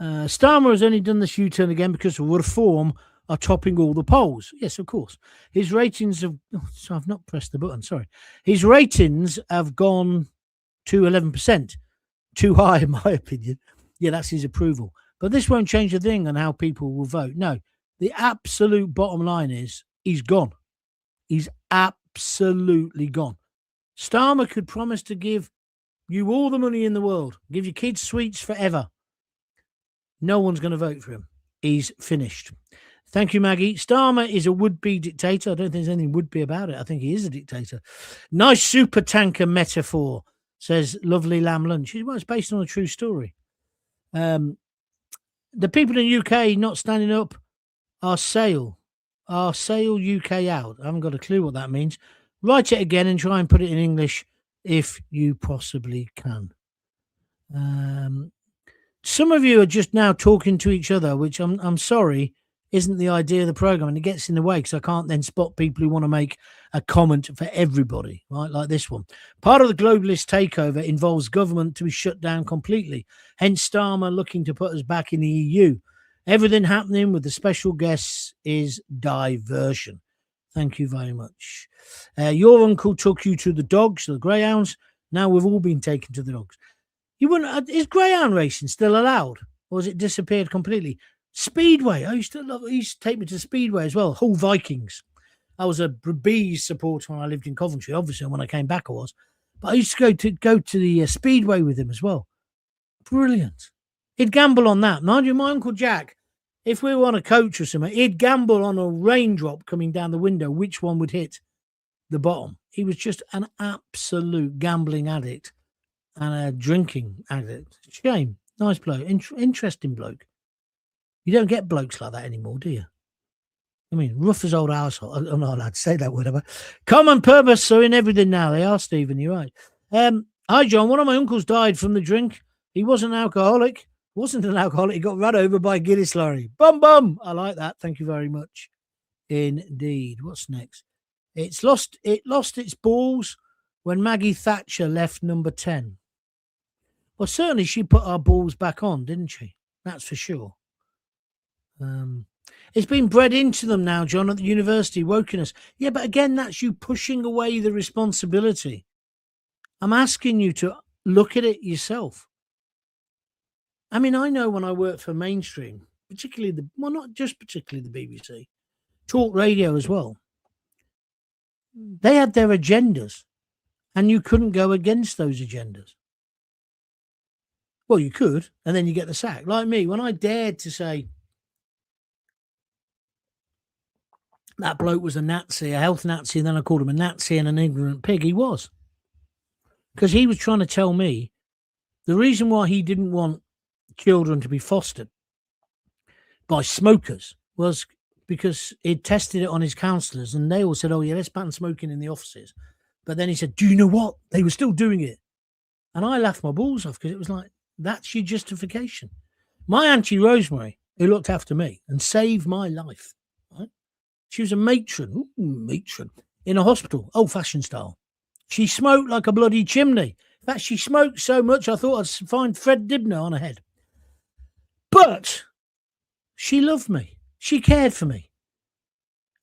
Starmer has only done this U-turn again because Reform are topping all the polls. Yes, of course. His ratings have... Oh, so I've not pressed the button, sorry. His ratings have gone to 11%. Too high, in my opinion. Yeah, that's his approval. But this won't change a thing on how people will vote. No, the absolute bottom line is he's gone. He's absolutely gone. Starmer could promise to give you all the money in the world, give your kids sweets forever. No one's going to vote for him. He's finished. Thank you, Maggie. Starmer is a would-be dictator. I don't think there's anything would-be about it. I think he is a dictator. Nice super tanker metaphor, says Lovely Lamb Lunch. Well, it's based on a true story. The people in the UK not standing up are Sail UK out. I haven't got a clue what that means. Write it again and try and put it in English if you possibly can. Some of you are just now talking to each other, which I'm sorry isn't the idea of the program, and it gets in the way because I can't then spot people who want to make a comment for everybody, right? Like this one. Part of the globalist takeover involves government to be shut down completely. Hence Starmer looking to put us back in the EU. Everything happening with the special guests is diversion. Thank you very much. Your uncle took you to the dogs, the greyhounds. Now we've all been taken to the dogs. You wouldn't? Is greyhound racing still allowed, or has it disappeared completely? Speedway. I used to take me to Speedway as well. Hull Vikings. I was a Bees supporter when I lived in Coventry. Obviously, when I came back, I was. But I used to go to the Speedway with him as well. Brilliant. He'd gamble on that. Mind you, my Uncle Jack, if we were on a coach or something, he'd gamble on a raindrop coming down the window, which one would hit the bottom. He was just an absolute gambling addict and a drinking addict. Shame. Nice bloke. Interesting bloke. You don't get blokes like that anymore, do you? I mean, rough as old arsehole. I'm not allowed to say that word, am I? Common purpose are in everything now. They are, Stephen. You're right. Hi, John. One of my uncles died from the drink. He wasn't an alcoholic. Wasn't an alcoholic. He got run over by a Guinness lorry. Bum, bum. I like that. Thank you very much. Indeed. What's next? It lost its balls when Maggie Thatcher left number 10. Well, certainly she put our balls back on, didn't she? That's for sure. It's been bred into them now, John, at the university, wokeness. Yeah, but again, that's you pushing away the responsibility. I'm asking you to look at it yourself. I mean, I know when I worked for mainstream, particularly not just particularly the BBC, talk radio as well, they had their agendas and you couldn't go against those agendas. Well, you could, and then you get the sack. Like me, when I dared to say that bloke was a Nazi, a health Nazi, and then I called him a Nazi and an ignorant pig, he was. Because he was trying to tell me the reason why he didn't want children to be fostered by smokers was because he'd tested it on his counsellors and they all said, oh, yeah, let's ban smoking in the offices. But then he said, do you know what? They were still doing it. And I laughed my balls off because it was like, that's your justification. My Auntie Rosemary, who looked after me and saved my life, right? She was a matron in a hospital, old-fashioned style. She smoked like a bloody chimney. In fact, she smoked so much I thought I'd find Fred Dibner on her head. But she loved me. She cared for me.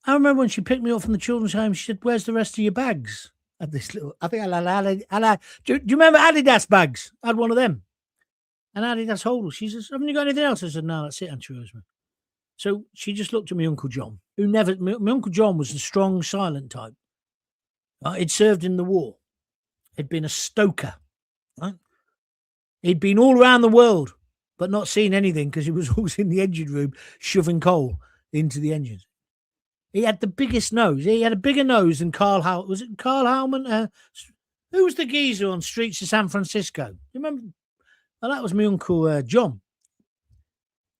I remember when she picked me up from the children's home, she said, where's the rest of your bags? I had this little, I think do you remember Adidas bags? I had one of them. And Adidas holder. She says, haven't you got anything else? I said, no, that's it, Auntie Rosemary. So she just looked at my Uncle John, my Uncle John was the strong, silent type. He'd served in the war. He'd been a stoker. Right? He'd been all around the world, but not seen anything because he was always in the engine room shoving coal into the engines. He had the biggest nose. He had a bigger nose than Carl Howman. Was it Carl Howman? Who was the geezer on streets of San Francisco? You remember? Well, that was my Uncle John.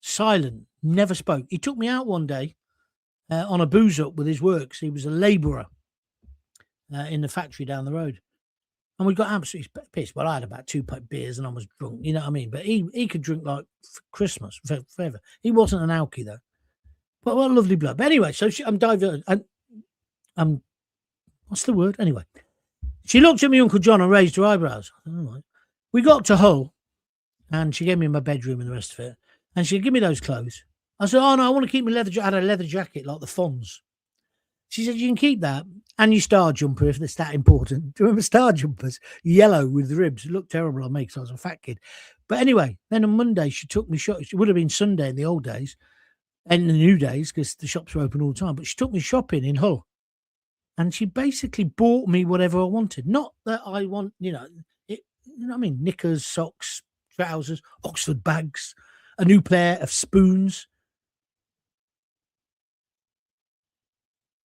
Silent, never spoke. He took me out one day on a booze up with his works. He was a labourer in the factory down the road. And we got absolutely pissed. Well, I had about 2 beers and I was drunk, you know what I mean? But he could drink like Christmas forever. He wasn't an alky though. But what a lovely bloke. But anyway, so I'm diverted. I'm what's the word? Anyway, she looked at me, Uncle John, and raised her eyebrows. All right. We got to Hull, and she gave me my bedroom and the rest of it. And she'd give me those clothes. I said, oh, no, I want to keep my leather jacket. I had a leather jacket like the Fonz. She said, you can keep that and your star jumper if that's that important. Do you remember star jumpers? Yellow with ribs. It looked terrible on me because I was a fat kid. But anyway, then on Monday, she took me shopping. It would have been Sunday in the old days and the new days because the shops were open all the time. But she took me shopping in Hull. And she basically bought me whatever I wanted. Not that I want, you know what I mean? Knickers, socks, trousers, Oxford bags, a new pair of spoons.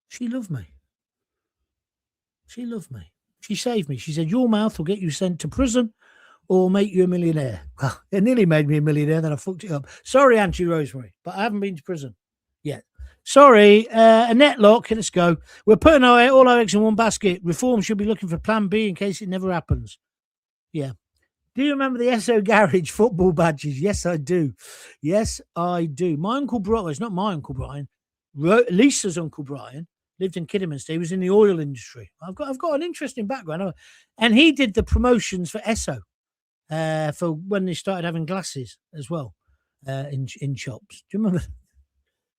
She loved me. She loved me. She saved me. She said, your mouth will get you sent to prison or make you a millionaire. Well, it nearly made me a millionaire, then I fucked it up. Sorry, Auntie Rosemary, but I haven't been to prison yet. Sorry, Annette Locke, let's go. We're putting all our eggs in one basket. Reform should be looking for plan B in case it never happens. Yeah. Do you remember the SO Garage football badges? Yes, I do. Yes, I do. My Uncle Brian, it's not my Uncle Brian, Lisa's Uncle Brian, lived in Kidderminster. He was in the oil industry. I've got an interesting background. And he did the promotions for SO for when they started having glasses as well in shops. Do you remember?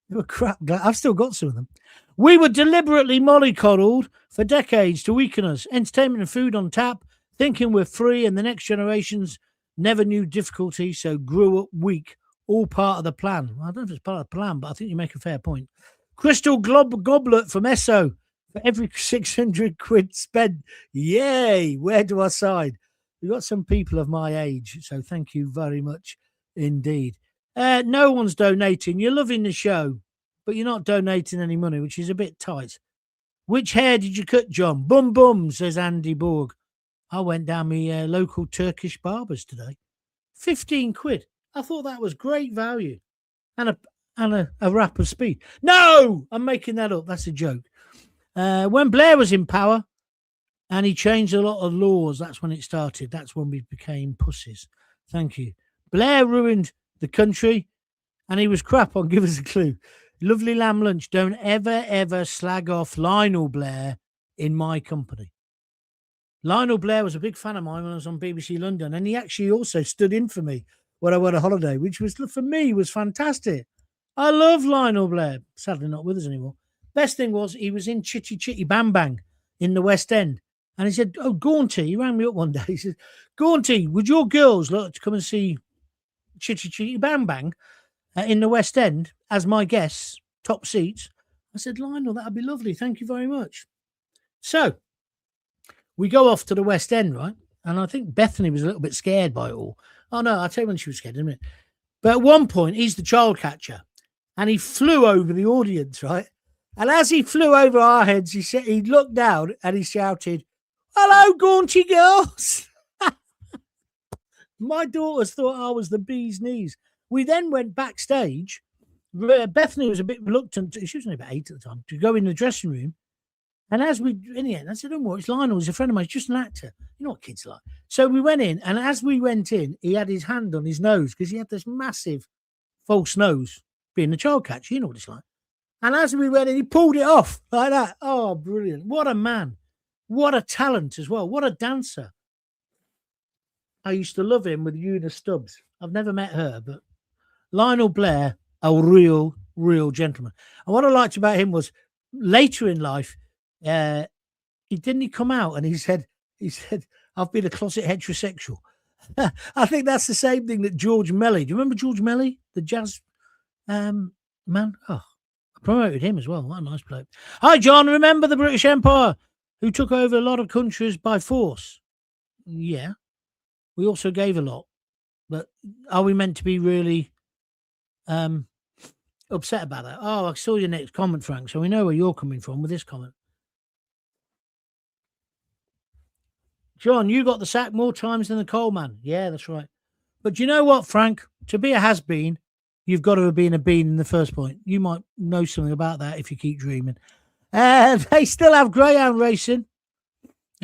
They were crap. I've still got some of them. We were deliberately mollycoddled for decades to weaken us. Entertainment and food on tap, thinking we're free, and the next generations never knew difficulty, so grew up weak. All part of the plan. I don't know if it's part of the plan, but I think you make a fair point. Crystal goblet from Esso for every 600 quid spent. Yay! Where do I sign? We've got some people of my age, so thank you very much indeed. No one's donating. You're loving the show, but you're not donating any money, which is a bit tight. Which hair did you cut, John? Bum, says Andy Borg. I went down my local Turkish barbers today. 15 quid. I thought that was great value. And a rap of speed. No! I'm making that up. That's a joke. When Blair was in power and he changed a lot of laws, that's when it started. That's when we became pussies. Thank you. Blair ruined the country, and he was crap on Give Us a Clue. Lovely lamb lunch. Don't ever slag off Lionel Blair in my company. Lionel Blair was a big fan of mine when I was on BBC London, and he actually also stood in for me when I went on holiday, which was, for me, was fantastic. I love Lionel Blair. Sadly not with us anymore. Best thing was he was in Chitty Chitty Bang Bang in the West End, and he said, oh, Gaunty, he rang me up one day. He said, Gaunty, would your girls like to come and see Chitty Chitty Bang Bang in the West End as my guests, top seats? I said, Lionel, that'd be lovely. Thank you very much. So we go off to the West End, right? And I think Bethany was a little bit scared by it all. Oh, no, I'll tell you when she was scared in a minute. But at one point, he's the child catcher, and he flew over the audience, right? And as he flew over our heads, he looked down and he shouted, hello, Gaunty girls. My daughters thought I was the bee's knees. We then went backstage. Bethany was a bit reluctant. She was only about 8 at the time, to go in the dressing room. And as we, in the end, I said, don't worry, it's Lionel. He's a friend of mine. He's just an actor. You know what kids are like. So we went in, and as we went in, he had his hand on his nose because he had this massive false nose being a child catcher. You know what it's like. And as we went in, he pulled it off like that. Oh, brilliant. What a man. What a talent as well. What a dancer. I used to love him with Una Stubbs. I've never met her, but Lionel Blair, a real gentleman. And what I liked about him was later in life, he didn't come out and he said, I've been a closet heterosexual. I think that's the same thing that George Melly. Do you remember George Melly, the jazz man? Oh, I promoted him as well. What a nice bloke. Hi, John. Remember the British Empire who took over a lot of countries by force? Yeah. We also gave a lot. But are we meant to be really upset about that? Oh, I saw your next comment, Frank, so we know where you're coming from with this comment. John, you got the sack more times than the coal man. Yeah, that's right. But you know what, Frank? To be a has-been, you've got to have been a bean in the first point. You might know something about that if you keep dreaming. They still have greyhound racing.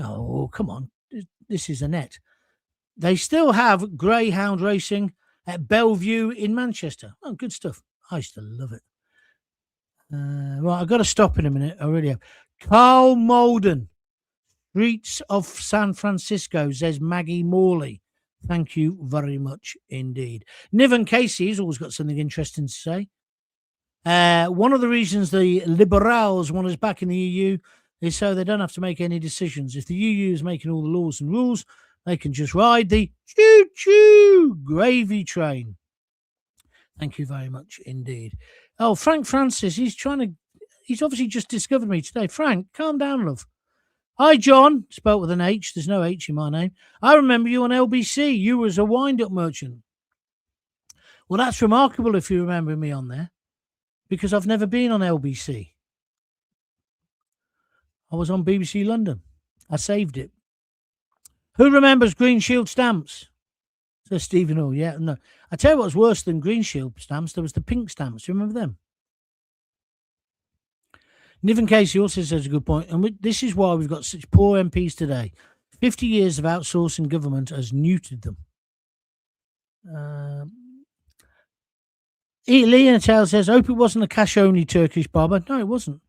Oh, come on. This is a net. They still have greyhound racing at Bellevue in Manchester. Oh, good stuff. I used to love it. Right, I've got to stop in a minute. I really have. Carl Malden, Streets of San Francisco, says Maggie Morley. Thank you very much indeed. Niven Casey has always got something interesting to say. One of the reasons the Liberals want us back in the EU is so they don't have to make any decisions. If the EU is making all the laws and rules, they can just ride the choo-choo gravy train. Thank you very much indeed. Oh, Frank Francis, he's obviously just discovered me today. Frank, calm down, love. Hi, John, spelt with an H. There's no H in my name. I remember you on LBC. You was a wind-up merchant. Well, that's remarkable if you remember me on there, because I've never been on LBC. I was on BBC London. I saved it. Who remembers Green Shield stamps? Says Stephen Hall. Yeah, no. I tell you what's worse than Green Shield stamps. There was the pink stamps. Do you remember them? Niven Casey also says a good point, and this is why we've got such poor MPs today. 50 years of outsourcing government has neutered them. Leon Tail says, hope it wasn't a cash-only Turkish barber. No, it wasn't.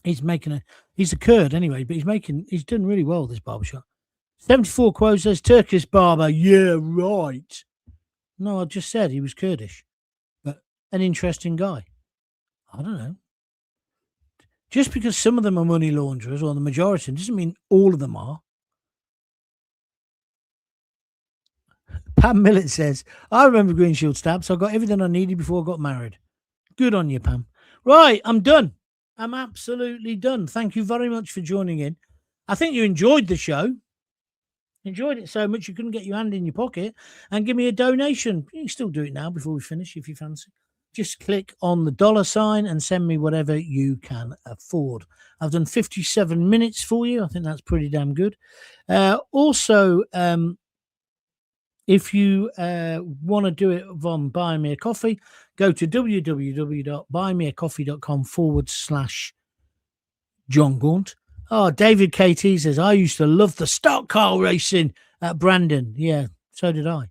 He's a Kurd anyway, but he's done really well, this barbershop. 74 quotes says, Turkish barber, yeah, right. No, I just said he was Kurdish, but an interesting guy. I don't know. Just because some of them are money launderers, or the majority, doesn't mean all of them are. Pam Millett says, I remember Green Shield stamps. I got everything I needed before I got married. Good on you, Pam. Right, I'm done. I'm absolutely done. Thank you very much for joining in. I think you enjoyed the show. Enjoyed it so much you couldn't get your hand in your pocket and give me a donation. You can still do it now before we finish if you fancy. Just click on the $ and send me whatever you can afford. I've done 57 minutes for you. I think that's pretty damn good. Also, if you want to do it on Buy Me a Coffee, go to www.buymeacoffee.com/John Gaunt. Oh, David KT says, I used to love the stock car racing at Brandon. Yeah, so did I.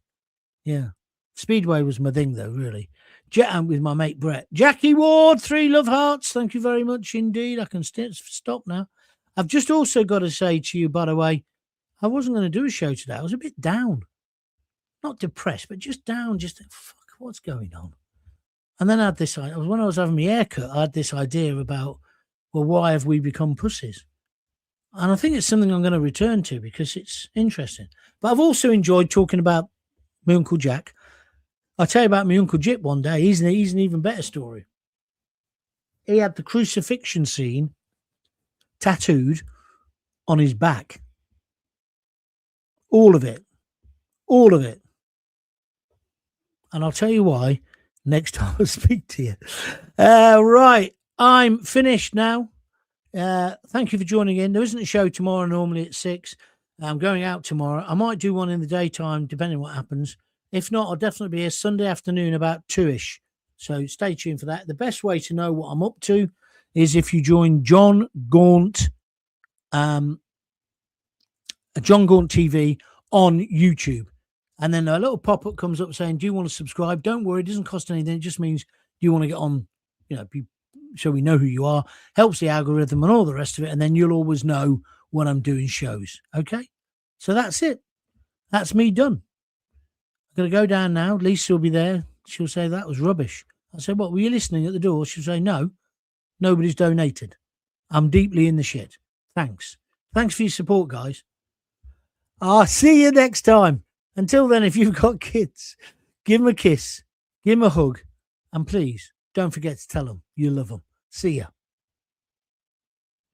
Yeah. Speedway was my thing, though, really. With my mate Brett. Jackie Ward, 3 love hearts. Thank you very much indeed. I can stop now. I've just also got to say to you, by the way, I wasn't going to do a show today. I was a bit down. Not depressed, but just down. Just, fuck, what's going on? And then I had this, when I was having my haircut, I had this idea about, well, why have we become pussies? And I think it's something I'm going to return to because it's interesting. But I've also enjoyed talking about my Uncle Jack. I'll tell you about my Uncle Jip one day. He's an even better story. He had the crucifixion scene tattooed on his back. All of it. All of it. And I'll tell you why next time I speak to you. Right. I'm finished now. Thank you for joining in. There isn't a show tomorrow, normally at 6. I'm going out tomorrow. I might do one in the daytime, depending on what happens. If not, I'll definitely be here Sunday afternoon about 2-ish. So stay tuned for that. The best way to know what I'm up to is if you join John Gaunt, John Gaunt TV on YouTube. And then a little pop-up comes up saying, do you want to subscribe? Don't worry, it doesn't cost anything. It just means you want to get on, so we know who you are, helps the algorithm and all the rest of it. And then you'll always know when I'm doing shows. Okay? So that's it. That's me done. I'm going to go down now. Lisa will be there. She'll say, that was rubbish. I said, what, were you listening at the door? She'll say, no, nobody's donated. I'm deeply in the shit. Thanks. Thanks for your support, guys. I'll see you next time. Until then, if you've got kids, give them a kiss, give them a hug, and please don't forget to tell them you love them. See ya.